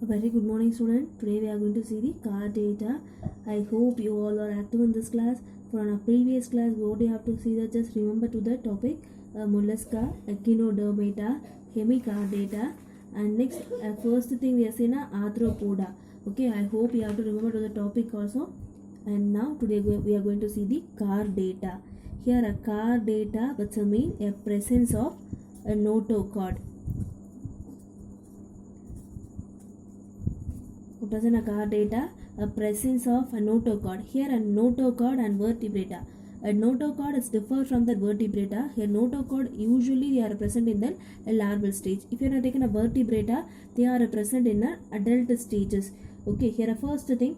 A very good morning, student. Today we are going to see the car data. I hope you all are active in this class. For our previous class, what you have to see that just remember to the topic mollusca, echinodermata, hemicardata, and next first thing we are seeing arthropoda. Okay, I hope you have to remember to the topic also. And now today we are going to see the car data. Here a car data, which means a presence of a notochord. What is a car data? A presence of a notochord. Here a notochord and vertebrata. A notochord is different from the vertebrata. Here notochord usually they are present in the larval stage. If you are taking a vertebrata, they are present in the adult stages. Okay, here a first thing,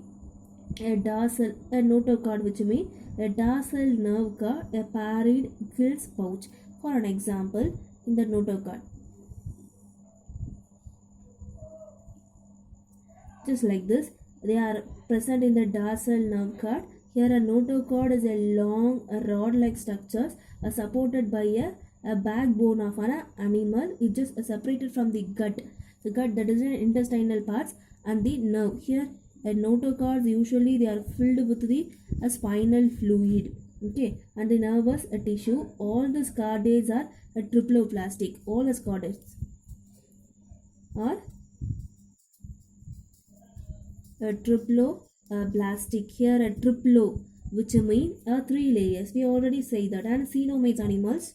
a dorsal, a notochord, which means a dorsal nerve cord, a parried gill's pouch. For an example, in the notochord. Just like this, they are present in the dorsal nerve cord. Here a notochord is a long rod-like structure supported by a backbone of an animal. It just separated from the gut. The gut, that is the intestinal parts, and the nerve. Here a notochords usually they are filled with the spinal fluid. Okay, and the nervous tissue. All the chordates are triploplastic. All the chordates are a triploblastic. Here a triplo, which means three layers. We already say that. And coelomate animals,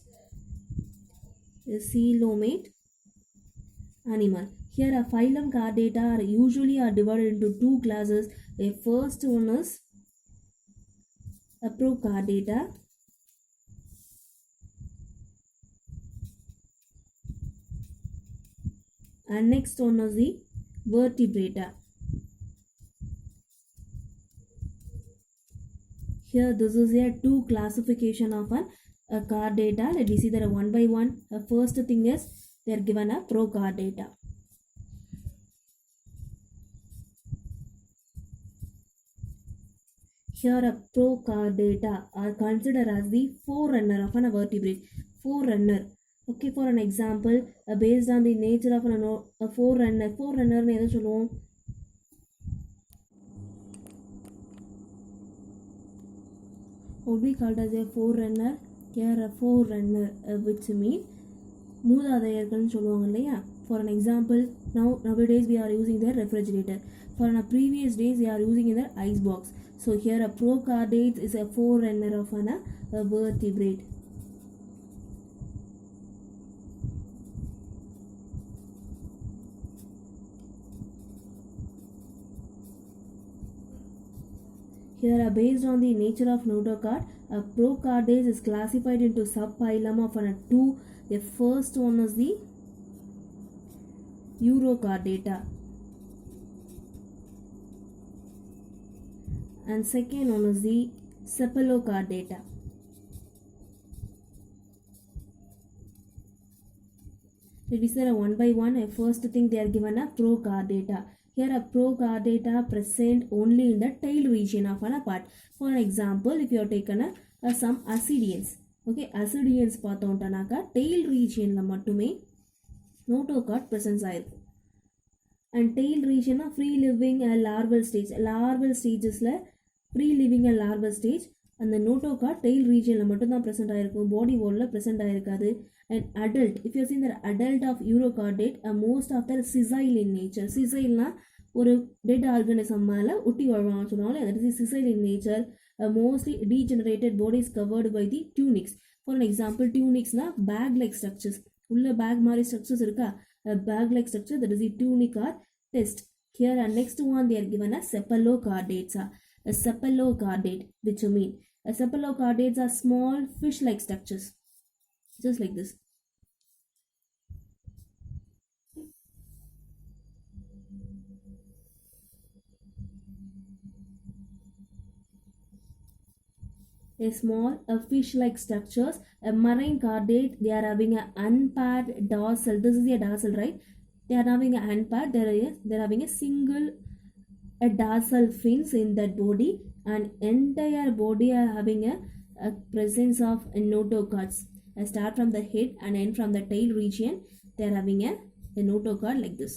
a coelomate animal. Here a phylum chordata are usually are divided into two classes. A first one is a prochordata, and next one is the vertebrata. Here this is a two classification of a chordata. Let me see there one by one. The first thing is they are given a prochordata. Here a prochordata are considered as the forerunner of a vertebrate. Forerunner. Okay, for an example, based on the nature of a forerunner. Forerunner ne edha solluvom? Would be called as a forerunner. Here a forerunner, which means மூதாதையர்கள்னு சொல்லுவாங்க இல்லையா. For an example, nowadays we are using the refrigerator. For a previous days we are using the ice box. So here a prochordate is a forerunner of a vertebrate. Here, based on the nature of notochord, a prochordate is classified into subphylum of two. The first one is the urochordata, and second one is the cephalochordata. Let me say one by one. First thing they are given a prochordata. Here a prochordata present only in the tail region of an part. For an example, if you have taken some ascidians. Okay, ascidians பார்த்தோம்ட்டானாக்கா tail regionல மட்டுமே notochord presence ஆயிருக்கும். And tail region free living larval stage. Larval stagesல free living larval stage. அந்த notochord tail regionல மட்டும் தான் present ஆயிருக்கும். Body wallல present ஆயிருக்காது. And adult, if you have seen the adult of urochordate, most of them sessile in nature. Sessile na ஒரு dead organism மேலே ஒட்டி வாழ்வாங்கன்னு சொன்னாலே that is sessile in nature. Mostly degenerated bodies covered by the tunics. For an example, tunics na bag like structures. உள்ள bag மாதிரி structures இருக்கா, bag like structure, that is the tunic or test. Here and next one they are given as cephalochordates. A cephalochordate, which mean a cephalochordates are small fish like structures, just like this. A small fish-like structures. A marine chordate, they are having an unpaired dorsal. This is a dorsal, right? They are having an unpaired. They are having a single dorsal fins in that body, and entire body are having a presence of notochords. Start from the head and end from the tail region. They are having a notochord like this.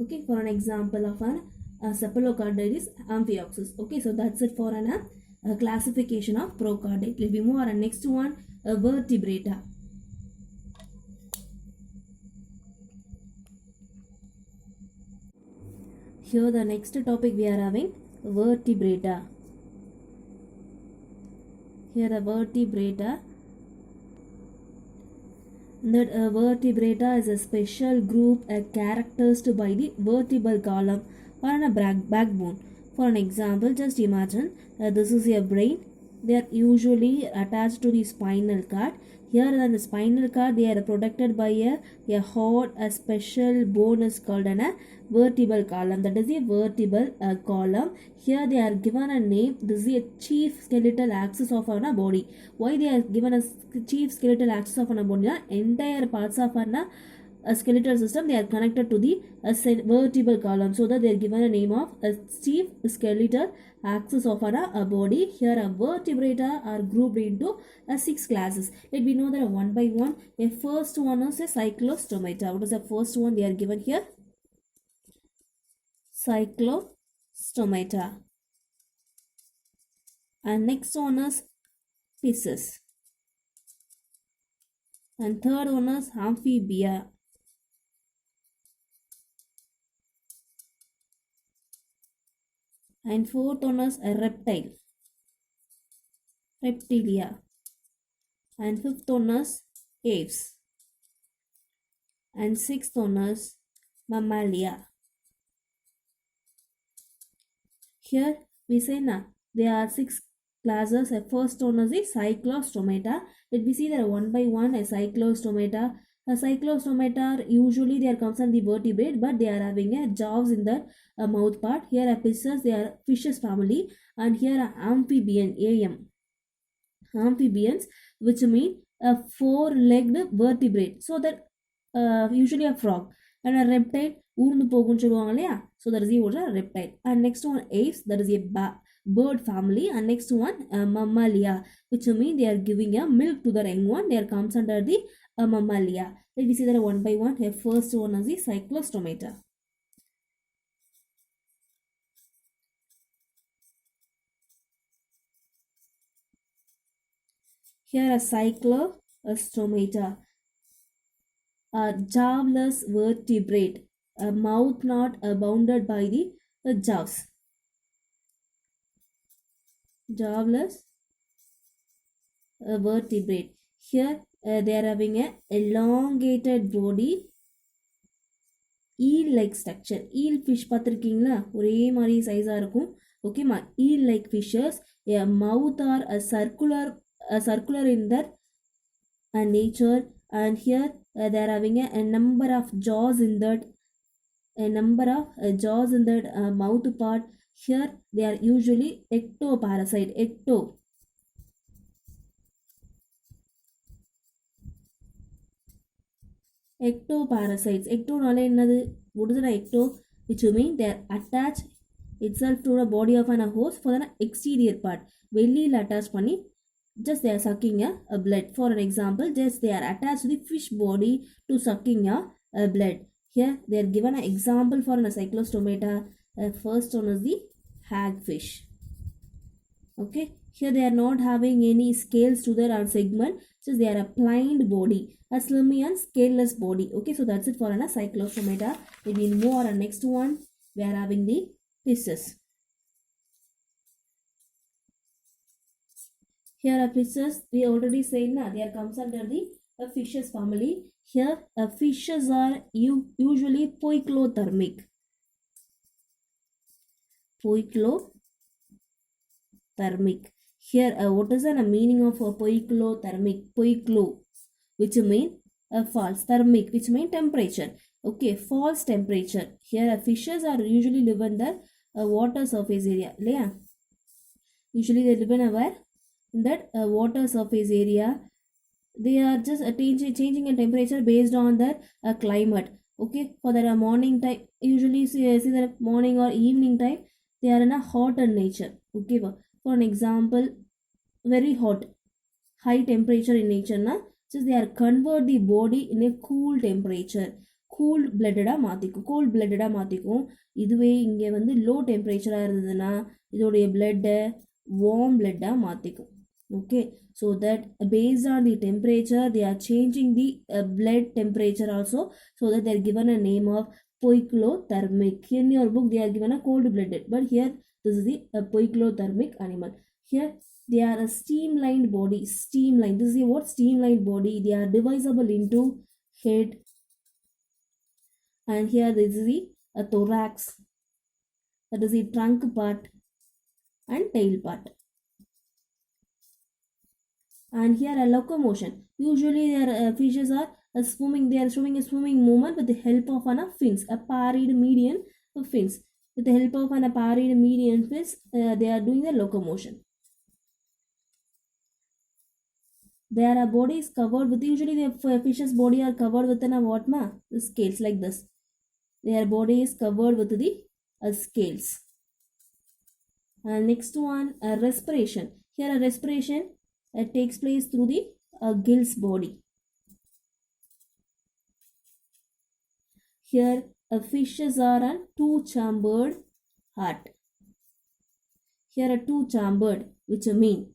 Okay, for an example of an cephalochordate is Amphioxus. Okay, so that's it for an classification of prochordate. Let me move on. Next one, vertebrata. Here the next topic we are having vertebrata. Here the vertebrata. That vertebrata is a special group characterized by the vertebral column or a backbone. For an example, just imagine this is your brain. They are usually attached to the spinal cord. Here in the spinal cord, they are protected by a heart. A special bone is called a vertebral column. That is a vertebral column. Here they are given a name. This is a chief skeletal axis of our body. Why they are given a chief skeletal axis of our body? Entire parts of our skeletal system, they are connected to the vertebral column, so that they are given a name of a chief skeletal axis of our body. Here a vertebrata are grouped into 6 classes. Let me know that one by one. The first one is a cyclostomata. What is the first one they are given here? Cyclostomata. And next one is pisces. And third one is amphibia. And fourth one is a reptile, reptilia. And fifth one is aves. And sixth one is mammalia. Here we say there are 6 classes. A first one is the cyclostomata. Let me see that one by one. A cyclostomata. A cyclostomata usually they are comes from the vertebrate, but they are having a jaws in the mouth part. Here a pisces, they are fishes family, and here a amphibian, amphibians, which mean a 4-legged vertebrate. So that usually a frog. And a reptile, ஊர்ந்து போகும்னு சொல்லுவாங்க இல்லையா, so that is a reptile. And next one aves, that is a bird family. And next one mammalia, which means they are giving a milk to the young one. They are comes under the mammalia. Let me see that one by one. Here first one is the cyclostomata. Here a cyclostomata, a jawless vertebrate, a mouth not bounded by the jaws. Jawless vertebrate. Here they are having a elongated body, eel like structure. Eel fish பார்த்திருக்கீங்களா, ஒரே மாதிரி சைஸா இருக்கும். ஓகேமா, eel like fishes. A mouth are a circular in that nature. And here they are having a number of jaws in that, mouth part. Here they are usually ectoparasite. Ectoparasites. Ecto-nale ennadu? What is an ecto? Which mean they are attached itself to the body of an host for the exterior part. Vellila attach panni just they are sucking a blood. For an example, just they are attached to the fish body to sucking a blood. Here they are given an example for a cyclostomata. First one is the hagfish. Okay, here they are not having any scales to their segment, just they are a planed body, a slimy and scaleless body. Okay, so that's it for a cyclostomata. We will move on. Next one, we are having the pisces. Here a fishes, we already said they are comes under the fishes family. Here fishes are usually poikilothermic. Here what is the meaning of poikilothermic? Poikilo, which mean false, thermic, which mean temperature. Okay, false temperature. Here fishes are usually live in the water surface area. Usually they live in that water surface area. They are just changing in temperature based on the climate. Okay, for the morning time, usually see the morning or evening time, they are in a hot nature. Okay, for an example, very hot, high temperature in nature, just they are convert the body in a cool temperature. Cooled பிளட்டடாக மாற்றிக்கும். இதுவே இங்கே வந்து low டெம்பரேச்சராக இருந்ததுன்னா இதோடைய பிளட்டை warm பிளட்டாக மாற்றிக்கும். Okay, so that based on the temperature they are changing the blood temperature also, so that they are given a name of poikilothermic. In your book they are given a cold blooded, but here this is the poikilothermic animal. Here they are a streamlined body. This is what streamlined body. They are divisible into head, and here this is the thorax, that is the trunk part, and tail part. And here a locomotion. Usually their fishes are swimming. They are showing a swimming movement with the help of an fins, a parried median fins. With the help of an parried median fins, they are doing the locomotion. Their body is covered with, usually the fish's body are covered with what ma? The scales like this. Their body is covered with the scales. Next one, respiration. Here a respiration takes place through the gills body. Here fishes are a two-chambered heart. Here a two-chambered, which mean